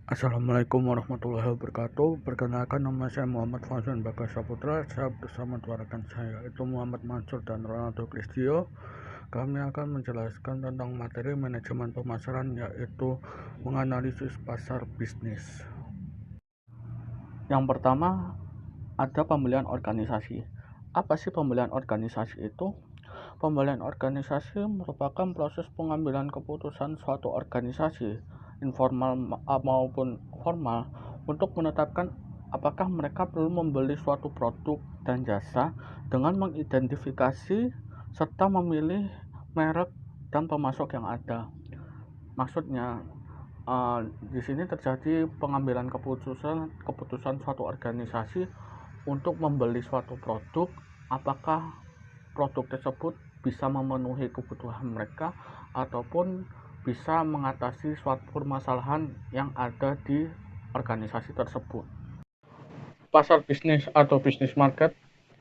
Assalamualaikum warahmatullahi wabarakatuh. Perkenalkan, nama saya Muhammad Fauzan Bagas Saputra. Saya bersama dua rekan saya, yaitu Muhammad Mansur dan Ronaldo Kristio. Kami akan menjelaskan tentang materi manajemen pemasaran, yaitu menganalisis pasar bisnis. Yang pertama, ada pembelian organisasi. Apa sih pembelian organisasi itu? Pembelian organisasi merupakan proses pengambilan keputusan suatu organisasi, informal maupun formal, untuk menetapkan apakah mereka perlu membeli suatu produk dan jasa dengan mengidentifikasi serta memilih merek dan pemasok yang ada. Maksudnya, di sini terjadi pengambilan keputusan suatu organisasi untuk membeli suatu produk, apakah produk tersebut bisa memenuhi kebutuhan mereka ataupun bisa mengatasi suatu permasalahan yang ada di organisasi tersebut. Pasar bisnis atau bisnis market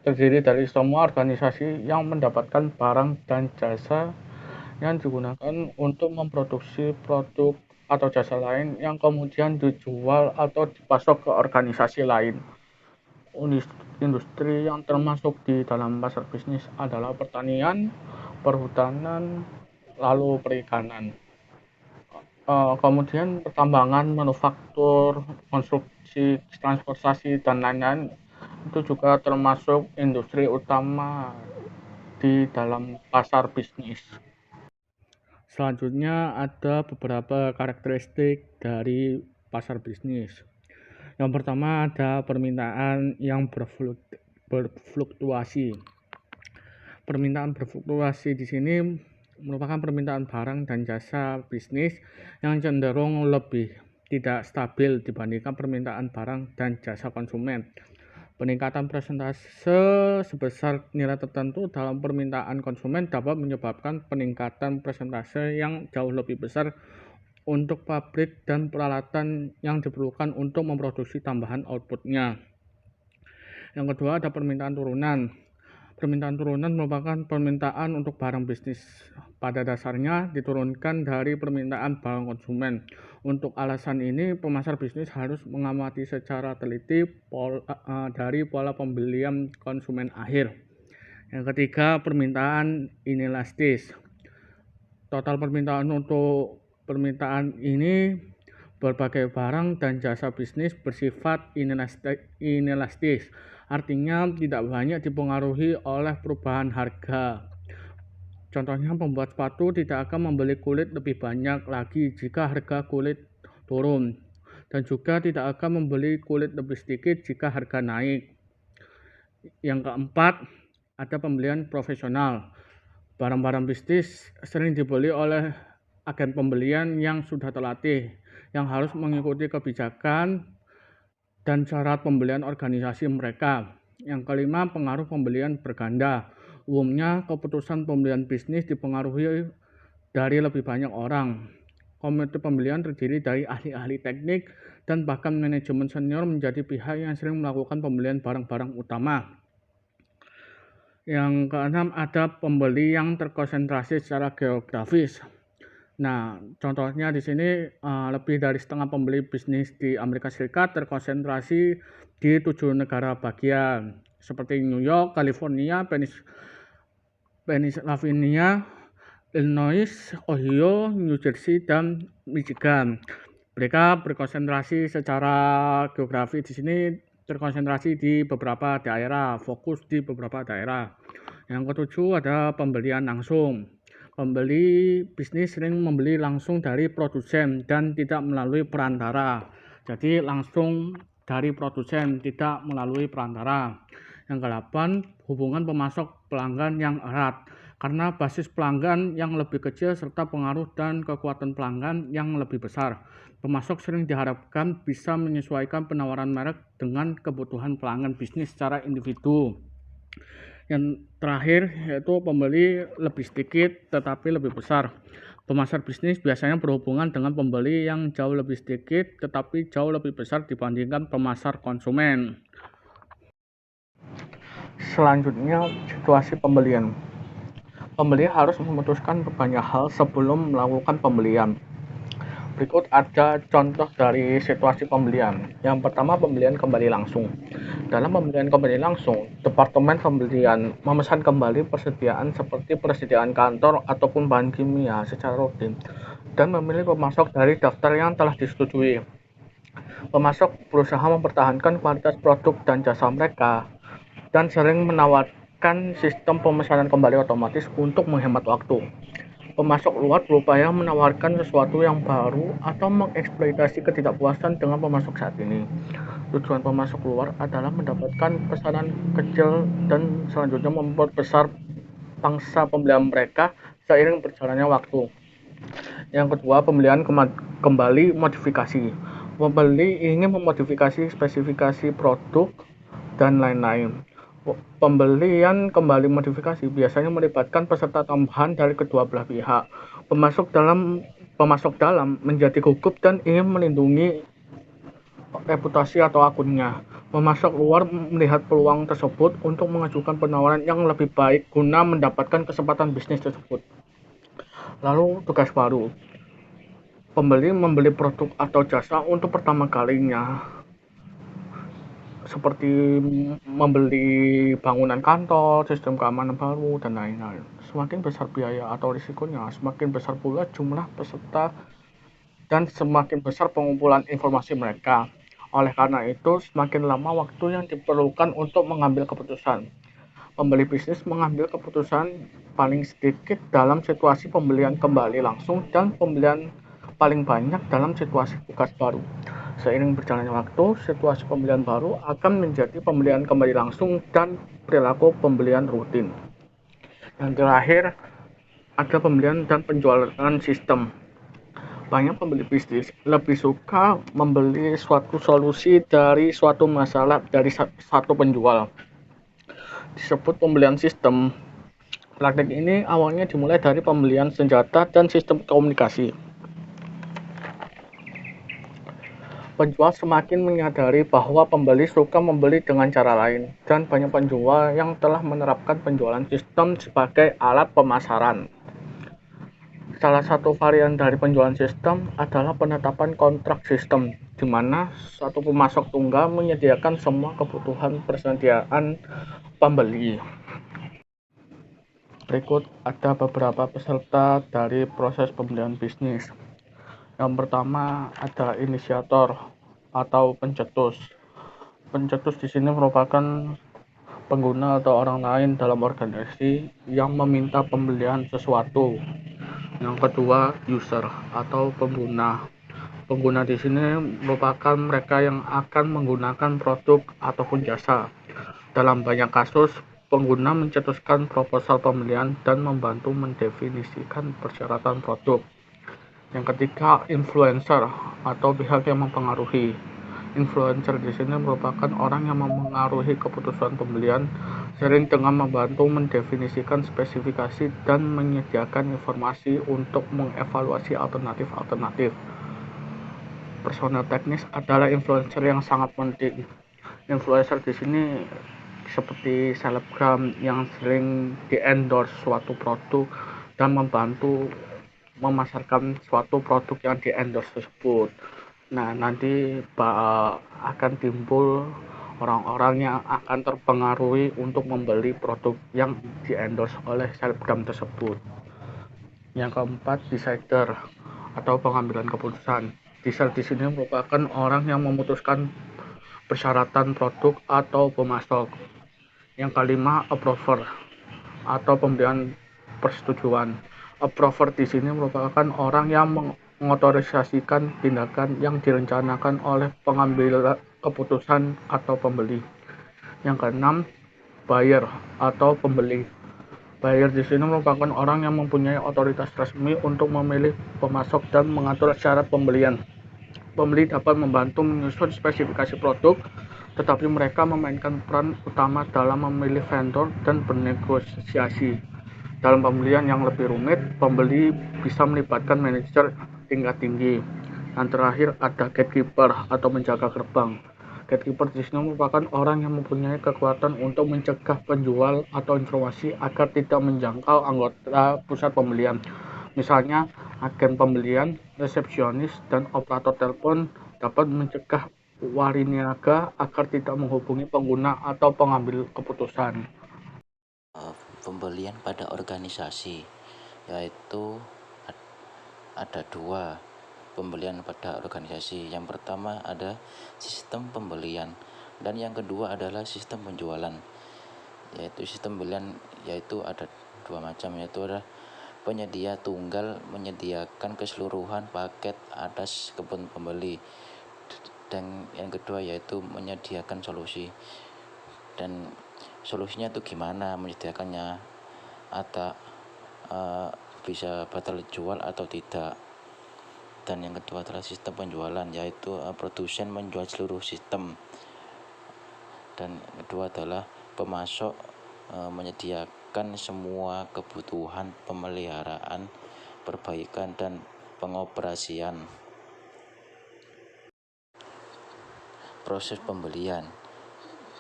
terdiri dari semua organisasi yang mendapatkan barang dan jasa yang digunakan untuk memproduksi produk atau jasa lain yang kemudian dijual atau dipasok ke organisasi lain. Industri yang termasuk di dalam pasar bisnis adalah pertanian, perhutanan, lalu perikanan. Kemudian pertambangan, manufaktur, konstruksi, transportasi, dan lain-lain itu juga termasuk industri utama di dalam pasar bisnis. Selanjutnya ada beberapa karakteristik dari pasar bisnis. Yang pertama ada permintaan yang berfluktuasi. Permintaan berfluktuasi di sini merupakan permintaan barang dan jasa bisnis yang cenderung lebih tidak stabil dibandingkan permintaan barang dan jasa konsumen. Peningkatan persentase sebesar nilai tertentu dalam permintaan konsumen dapat menyebabkan peningkatan persentase yang jauh lebih besar untuk pabrik dan peralatan yang diperlukan untuk memproduksi tambahan outputnya. Yang kedua ada permintaan turunan. Permintaan turunan merupakan permintaan untuk barang bisnis. Pada dasarnya diturunkan dari permintaan barang konsumen. Untuk alasan ini, pemasar bisnis harus mengamati secara teliti dari pola pembelian konsumen akhir. Yang ketiga, permintaan inelastis. Total permintaan ini berbagai barang dan jasa bisnis bersifat inelastis, artinya tidak banyak dipengaruhi oleh perubahan harga. Contohnya, pembuat sepatu tidak akan membeli kulit lebih banyak lagi jika harga kulit turun, dan juga tidak akan membeli kulit lebih sedikit jika harga naik. Yang keempat, ada pembelian profesional. Barang-barang bisnis sering dibeli oleh agen pembelian yang sudah terlatih, yang harus mengikuti kebijakan dan syarat pembelian organisasi mereka. Yang kelima, pengaruh pembelian berganda. Umumnya, keputusan pembelian bisnis dipengaruhi dari lebih banyak orang. Komite pembelian terdiri dari ahli-ahli teknik dan bahkan manajemen senior menjadi pihak yang sering melakukan pembelian barang-barang utama. Yang keenam, ada pembeli yang terkonsentrasi secara geografis. Nah, contohnya di sini lebih dari setengah pembeli bisnis di Amerika Serikat terkonsentrasi di 7 negara bagian, seperti New York, California, Pennsylvania, Illinois, Ohio, New Jersey, dan Michigan. Mereka berkonsentrasi secara geografi di sini, terkonsentrasi di beberapa daerah, fokus di beberapa daerah. Yang ketujuh ada pembelian langsung. Pembeli bisnis sering membeli langsung dari produsen dan tidak melalui perantara. Jadi langsung dari produsen, tidak melalui perantara. Yang kedelapan, hubungan pemasok pelanggan yang erat. Karena basis pelanggan yang lebih kecil serta pengaruh dan kekuatan pelanggan yang lebih besar, pemasok sering diharapkan bisa menyesuaikan penawaran merek dengan kebutuhan pelanggan bisnis secara individu. Yang terakhir yaitu pembeli lebih sedikit tetapi lebih besar. Pemasar bisnis biasanya berhubungan dengan pembeli yang jauh lebih sedikit tetapi jauh lebih besar dibandingkan pemasar konsumen. Selanjutnya, situasi pembelian. Pembeli harus memutuskan banyak hal sebelum melakukan pembelian. Berikut ada contoh dari situasi pembelian. Yang pertama, pembelian kembali langsung. Dalam pembelian kembali langsung, departemen pembelian memesan kembali persediaan seperti persediaan kantor ataupun bahan kimia secara rutin dan memilih pemasok dari daftar yang telah disetujui. Pemasok berusaha mempertahankan kualitas produk dan jasa mereka dan sering menawarkan sistem pemesanan kembali otomatis untuk menghemat waktu. Pemasok luar berupaya menawarkan sesuatu yang baru atau mengeksploitasi ketidakpuasan dengan pemasok saat ini. Tujuan pemasok luar adalah mendapatkan pesanan kecil dan selanjutnya memperbesar pangsa pembelian mereka seiring berjalannya waktu. Yang kedua, pembelian kembali modifikasi. Pembeli ingin memodifikasi spesifikasi produk dan lain-lain. Pembelian kembali modifikasi biasanya melibatkan peserta tambahan dari kedua belah pihak. Pemasok dalam menjadi gugup dan ingin melindungi reputasi atau akunnya. Pemasok luar melihat peluang tersebut untuk mengajukan penawaran yang lebih baik guna mendapatkan kesempatan bisnis tersebut. Lalu tugas baru. Pembeli membeli produk atau jasa untuk pertama kalinya, seperti membeli bangunan kantor, sistem keamanan baru, dan lain-lain. Semakin besar biaya atau risikonya, semakin besar pula jumlah peserta dan semakin besar pengumpulan informasi mereka. Oleh karena itu, semakin lama waktu yang diperlukan untuk mengambil keputusan. Pembeli bisnis mengambil keputusan paling sedikit dalam situasi pembelian kembali langsung dan pembelian paling banyak dalam situasi tugas baru. Seiring berjalannya waktu, situasi pembelian baru akan menjadi pembelian kembali langsung dan perilaku pembelian rutin. Yang terakhir, ada pembelian dan penjualan sistem. Banyak pembeli bisnis lebih suka membeli suatu solusi dari suatu masalah dari satu penjual. Disebut pembelian sistem. Praktik ini awalnya dimulai dari pembelian senjata dan sistem komunikasi. Penjual semakin menyadari bahwa pembeli suka membeli dengan cara lain, dan banyak penjual yang telah menerapkan penjualan sistem sebagai alat pemasaran. Salah satu varian dari penjualan sistem adalah penetapan kontrak sistem, di mana satu pemasok tunggal menyediakan semua kebutuhan persediaan pembeli. Berikut ada beberapa peserta dari proses pembelian bisnis. Yang pertama ada inisiator atau pencetus. Pencetus di sini merupakan pengguna atau orang lain dalam organisasi yang meminta pembelian sesuatu. Yang kedua, user atau pengguna. Pengguna di sini merupakan mereka yang akan menggunakan produk ataupun jasa. Dalam banyak kasus, pengguna mencetuskan proposal pembelian dan membantu mendefinisikan persyaratan produk. Yang ketiga, influencer atau pihak yang mempengaruhi. Influencer di sini merupakan orang yang memengaruhi keputusan pembelian, sering dengan membantu mendefinisikan spesifikasi dan menyediakan informasi untuk mengevaluasi alternatif-alternatif. Personel teknis adalah influencer yang sangat penting. Influencer di sini seperti selebgram yang sering di-endorse suatu produk dan membantu memasarkan suatu produk yang di-endorse tersebut. Nah, nanti akan timbul orang-orang yang akan terpengaruhi untuk membeli produk yang di-endorse oleh selebgram tersebut. Yang keempat, decider atau pengambilan keputusan. Decider di sini merupakan orang yang memutuskan persyaratan produk atau pemasok. Yang kelima, approver atau pemberian persetujuan. Approver di sini merupakan orang yang mengotorisasikan tindakan yang direncanakan oleh pengambil keputusan atau pembeli. Yang keenam, buyer atau pembeli. Buyer di sini merupakan orang yang mempunyai otoritas resmi untuk memilih pemasok dan mengatur syarat pembelian. Pembeli dapat membantu menyusun spesifikasi produk, tetapi mereka memainkan peran utama dalam memilih vendor dan bernegosiasi. Dalam pembelian yang lebih rumit, pembeli bisa melibatkan manajer tingkat tinggi. Yang terakhir ada gatekeeper atau menjaga gerbang. Gatekeeper di sini merupakan orang yang mempunyai kekuatan untuk mencegah penjual atau informasi agar tidak menjangkau anggota pusat pembelian. Misalnya, agen pembelian, resepsionis, dan operator telepon dapat mencegah wariniaga agar tidak menghubungi pengguna atau pengambil keputusan. Pembelian pada organisasi, yaitu ada dua pembelian pada organisasi. Yang pertama ada sistem pembelian dan yang kedua adalah sistem penjualan. Yaitu sistem pembelian yaitu ada dua macam, yaitu ada penyedia tunggal menyediakan keseluruhan paket atas kebun pembeli, dan yang kedua yaitu menyediakan solusi. Dan solusinya itu gimana menyediakannya, atau bisa batal jual atau tidak. Dan yang kedua adalah sistem penjualan, yaitu produsen menjual seluruh sistem. Dan yang kedua adalah pemasok menyediakan semua kebutuhan pemeliharaan, perbaikan, dan pengoperasian. Proses pembelian,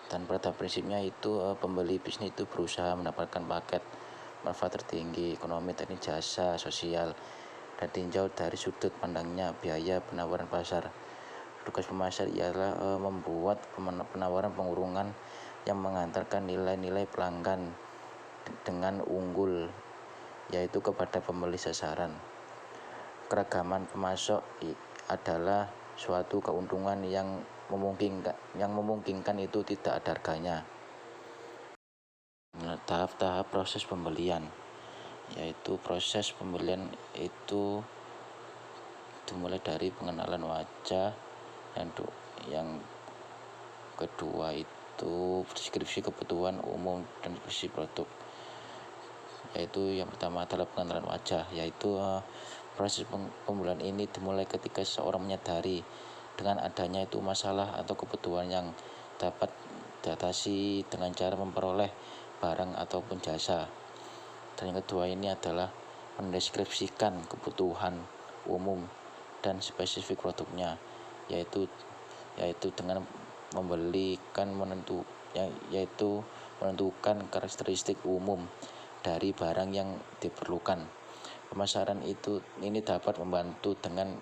dan pada prinsipnya itu pembeli bisnis itu berusaha mendapatkan paket manfaat tertinggi, ekonomi, teknik, jasa, sosial, dan tinjau dari sudut pandangnya biaya penawaran pasar. Tugas pemasar ialah membuat penawaran pengurungan yang mengantarkan nilai-nilai pelanggan dengan unggul, yaitu kepada pembeli sasaran. Keragaman pemasok adalah suatu keuntungan yang memungkinkan itu tidak ada harganya. Tahap-tahap proses pembelian, yaitu proses pembelian itu dimulai dari pengenalan wajah, yang kedua itu deskripsi kebutuhan umum dan deskripsi produk. Yaitu yang pertama adalah pengenalan wajah, yaitu proses pembelian ini dimulai ketika seseorang menyadari dengan adanya itu masalah atau kebutuhan yang dapat diatasi dengan cara memperoleh barang ataupun jasa. Dan yang kedua ini adalah mendeskripsikan kebutuhan umum dan spesifik produknya, yaitu dengan menentukan karakteristik umum dari barang yang diperlukan. Pemasaran ini dapat membantu dengan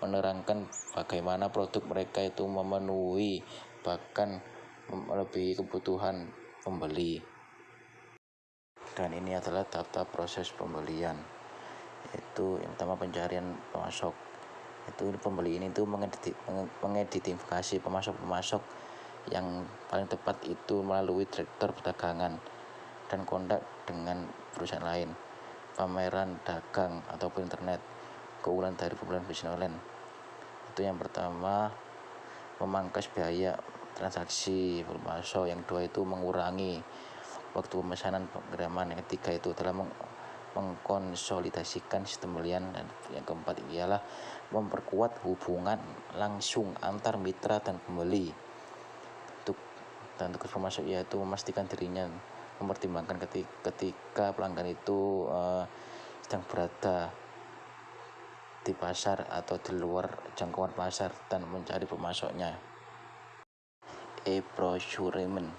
menerangkan bagaimana produk mereka itu memenuhi bahkan melebihi kebutuhan pembeli. Dan ini adalah tahap-tahap proses pembelian, yaitu yang pertama pencarian pemasok. Itu pembeli ini tuh mengidentifikasi pemasok yang paling tepat itu melalui direktur perdagangan dan kontak dengan perusahaan lain, pameran dagang ataupun internet, keunggulan dari pembelian bisnis online. Itu yang pertama, memangkas biaya transaksi pemasok. Yang kedua itu mengurangi waktu pemesanan pengiriman. Yang ketiga itu adalah mengkonsolidasikan sistem pembelian, dan yang keempat ialah memperkuat hubungan langsung antar mitra dan pembeli. Dan tugas pemasok yaitu memastikan dirinya mempertimbangkan ketika pelanggan itu sedang berada di pasar atau di luar jangkauan pasar dan mencari pemasoknya. E-procurement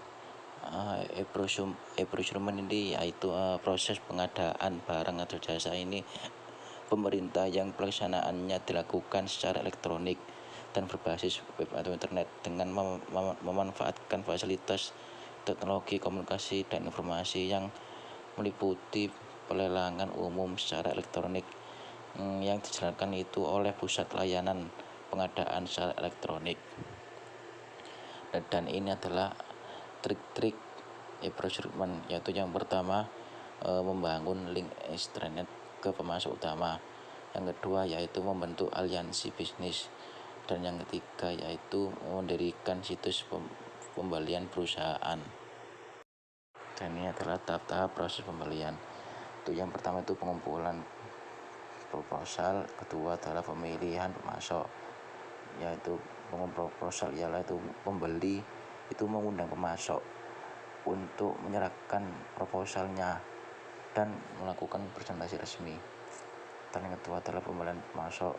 ini yaitu proses pengadaan barang atau jasa. Ini pemerintah yang pelaksanaannya dilakukan secara elektronik dan berbasis web atau internet dengan memanfaatkan fasilitas teknologi komunikasi dan informasi yang meliputi pelelangan umum secara elektronik yang dijalankan itu oleh pusat layanan pengadaan secara elektronik. Dan ini adalah trik-trik e-procurement, yaitu yang pertama membangun link intranet ke pemasok utama, yang kedua yaitu membentuk aliansi bisnis, dan yang ketiga yaitu mendirikan situs pembelian perusahaan. Dan ini adalah tahap-tahap proses pembelian. Itu yang pertama itu pengumpulan proposal, kedua adalah pemilihan pemasok, yaitu proposal ialah itu pembeli itu mengundang pemasok untuk menyerahkan proposalnya dan melakukan presentasi resmi. Dan yang kedua adalah pembelian pemasok.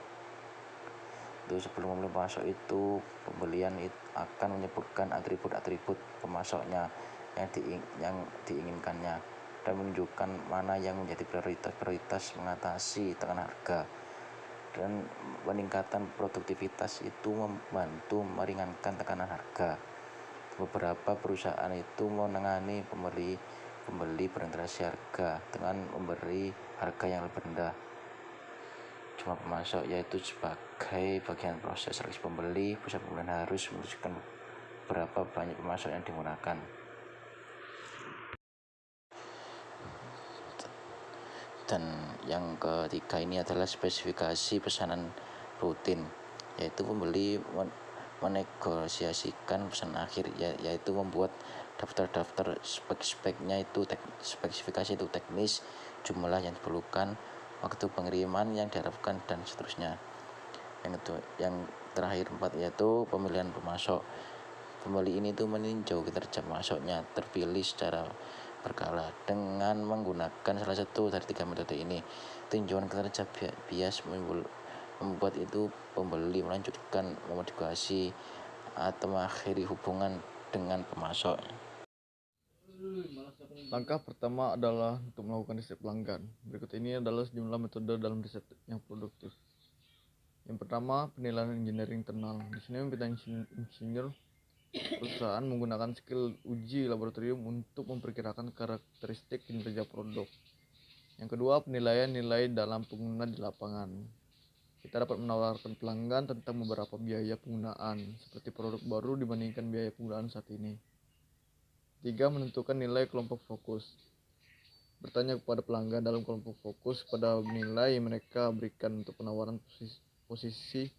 Itu sebelum membeli pemasok itu pembelian akan menyebutkan atribut-atribut pemasoknya yang diinginkannya. dan menunjukkan mana yang menjadi prioritas mengatasi tekanan harga. Dan peningkatan produktivitas itu membantu meringankan tekanan harga. Beberapa perusahaan itu menangani pembeli berinteraksi harga dengan memberi harga yang lebih rendah. Cuma pemasok, yaitu sebagai bagian proses seleksi pembeli, perusahaan pembelian harus menunjukkan berapa banyak pemasok yang digunakan. Dan yang ketiga ini adalah spesifikasi pesanan rutin, yaitu pembeli menegosiasikan pesanan akhir, yaitu membuat daftar-daftar spesifikasinya itu teknis, jumlah yang diperlukan, waktu pengiriman yang diharapkan, dan seterusnya. Yang terakhir 4 yaitu pemilihan pemasok. Pembeli ini tuh meninjau kinerja pemasoknya terpilih secara berkala dengan menggunakan salah satu dari 3 metode ini. Tinjauan kinerja bias membuat itu pembeli melanjutkan memodifikasi atau mengakhiri hubungan dengan pemasok. Langkah pertama adalah untuk melakukan riset pelanggan. Berikut ini adalah sejumlah metode dalam riset yang produktif. Yang pertama, penilaian engineering internal. Di sini meminta insinyur perusahaan menggunakan skill uji laboratorium untuk memperkirakan karakteristik kinerja produk. Yang kedua, penilaian nilai dalam pengguna di lapangan. Kita dapat menawarkan pelanggan tentang beberapa biaya penggunaan, seperti produk baru dibandingkan biaya penggunaan saat ini. Tiga, menentukan nilai kelompok fokus. Bertanya kepada pelanggan dalam kelompok fokus pada nilai yang mereka berikan untuk penawaran posisi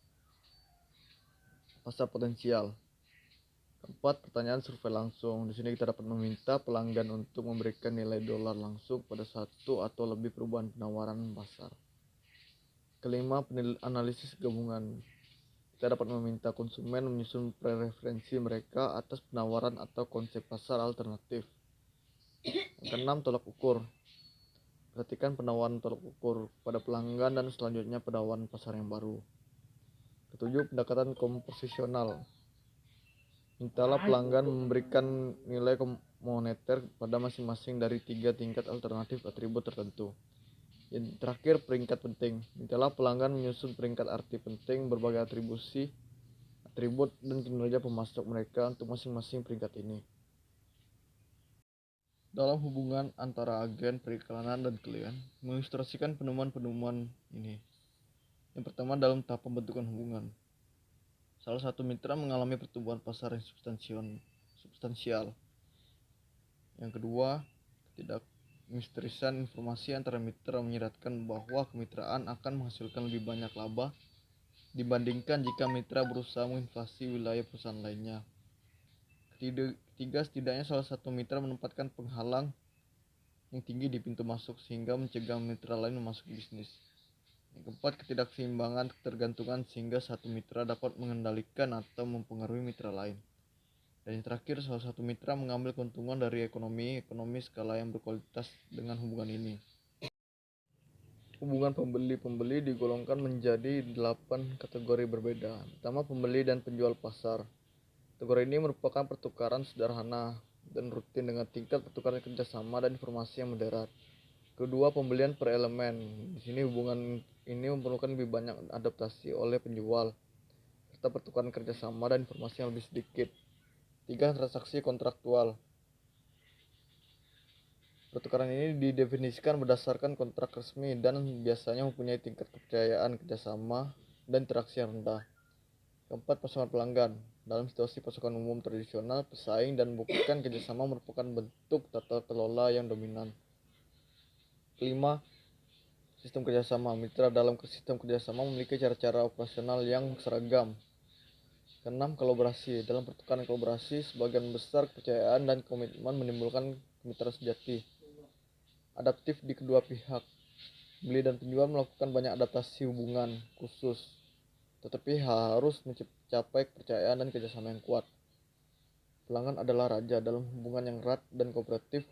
pasar potensial. Keempat, pertanyaan survei langsung. Di sini kita dapat meminta pelanggan untuk memberikan nilai dolar langsung pada satu atau lebih perubahan penawaran pasar. Kelima, analisis gabungan. Kita dapat meminta konsumen menyusun preferensi mereka atas penawaran atau konsep pasar alternatif. Yang keenam, tolak ukur. Perhatikan penawaran tolak ukur pada pelanggan dan selanjutnya penawaran pasar yang baru. Ketujuh, pendekatan komposisional. Mintalah pelanggan memberikan nilai moneter pada masing-masing dari 3 tingkat alternatif atribut tertentu. Yang terakhir, peringkat penting. Mintalah pelanggan menyusun peringkat arti penting berbagai atribut dan kinerja pemasok mereka untuk masing-masing peringkat ini. Dalam hubungan antara agen periklanan dan klien, mengilustrasikan penemuan-penemuan ini. Yang pertama, dalam tahap pembentukan hubungan. Salah satu mitra mengalami pertumbuhan pasar yang substansial. Yang kedua, ketidakmisteriusan informasi antara mitra menyiratkan bahwa kemitraan akan menghasilkan lebih banyak laba dibandingkan jika mitra berusaha menginvasi wilayah perusahaan lainnya. Ketiga, setidaknya salah satu mitra menempatkan penghalang yang tinggi di pintu masuk sehingga mencegah mitra lain memasuki bisnis. Yang keempat, ketidakseimbangan ketergantungan sehingga satu mitra dapat mengendalikan atau mempengaruhi mitra lain. Dan yang terakhir, salah satu mitra mengambil keuntungan dari ekonomi skala yang berkualitas dengan hubungan ini. Hubungan pembeli-pembeli digolongkan menjadi 8 kategori berbeda. Pertama, pembeli dan penjual pasar. Kategori ini merupakan pertukaran sederhana dan rutin dengan tingkat pertukaran kerjasama dan informasi yang moderat. Kedua, pembelian per elemen. Di sini hubungan ini memerlukan lebih banyak adaptasi oleh penjual, serta pertukaran kerjasama dan informasi yang lebih sedikit. Tiga, transaksi kontraktual. Pertukaran ini didefinisikan berdasarkan kontrak resmi dan biasanya mempunyai tingkat kepercayaan kerjasama dan interaksi yang rendah. Keempat, pasokan pelanggan. Dalam situasi pasokan umum tradisional, pesaing dan bukan kerjasama merupakan bentuk tata kelola yang dominan. Kelima, sistem kerjasama. Mitra dalam sistem kerjasama memiliki cara-cara operasional yang seragam. Keenam, kolaborasi. Dalam pertukaran kolaborasi, sebagian besar kepercayaan dan komitmen menimbulkan kemitraan sejati. Adaptif di kedua pihak. Pembeli dan penjual melakukan banyak adaptasi hubungan khusus, tetapi harus mencapai kepercayaan dan kerjasama yang kuat. Pelanggan adalah raja dalam hubungan yang erat dan kooperatif.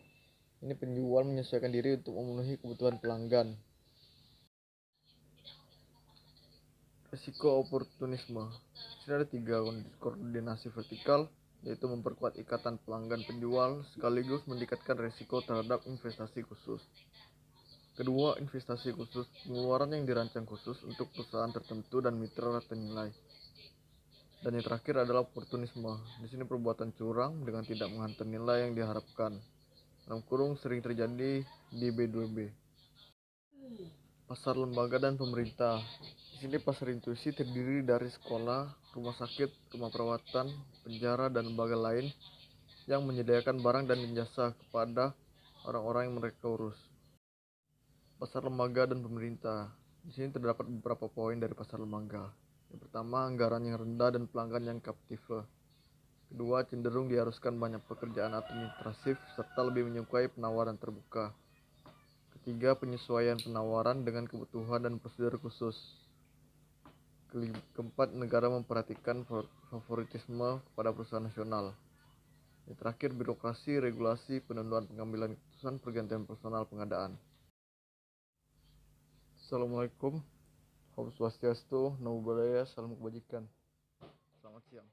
Ini penjual menyesuaikan diri untuk memenuhi kebutuhan pelanggan. Risiko oportunisme. Di sini ada 3, koordinasi vertikal, yaitu memperkuat ikatan pelanggan penjual sekaligus meningkatkan risiko terhadap investasi khusus. Kedua, investasi khusus, pengeluaran yang dirancang khusus untuk perusahaan tertentu dan mitra ternilai. Dan yang terakhir adalah oportunisme. Di sini perbuatan curang dengan tidak menghantar nilai yang diharapkan. Dalam kurung sering terjadi di B2B. Pasar lembaga dan pemerintah. Di sini pasar intuisi terdiri dari sekolah, rumah sakit, rumah perawatan, penjara, dan lembaga lain yang menyediakan barang dan jasa kepada orang-orang yang mereka urus. Pasar lembaga dan pemerintah. Di sini terdapat beberapa poin dari pasar lembaga. Yang pertama, anggaran yang rendah dan pelanggan yang kaptif. Kedua, cenderung diharuskan banyak pekerjaan administratif serta lebih menyukai penawaran terbuka. Ketiga, penyesuaian penawaran dengan kebutuhan dan prosedur khusus. Keempat, negara memperhatikan favoritisme kepada perusahaan nasional. Yang terakhir, birokrasi, regulasi, penundaan pengambilan keputusan, pergantian personal pengadaan. Assalamualaikum. Om Swastiastu, Namo Buddhaya, salam kebajikan. Selamat siang.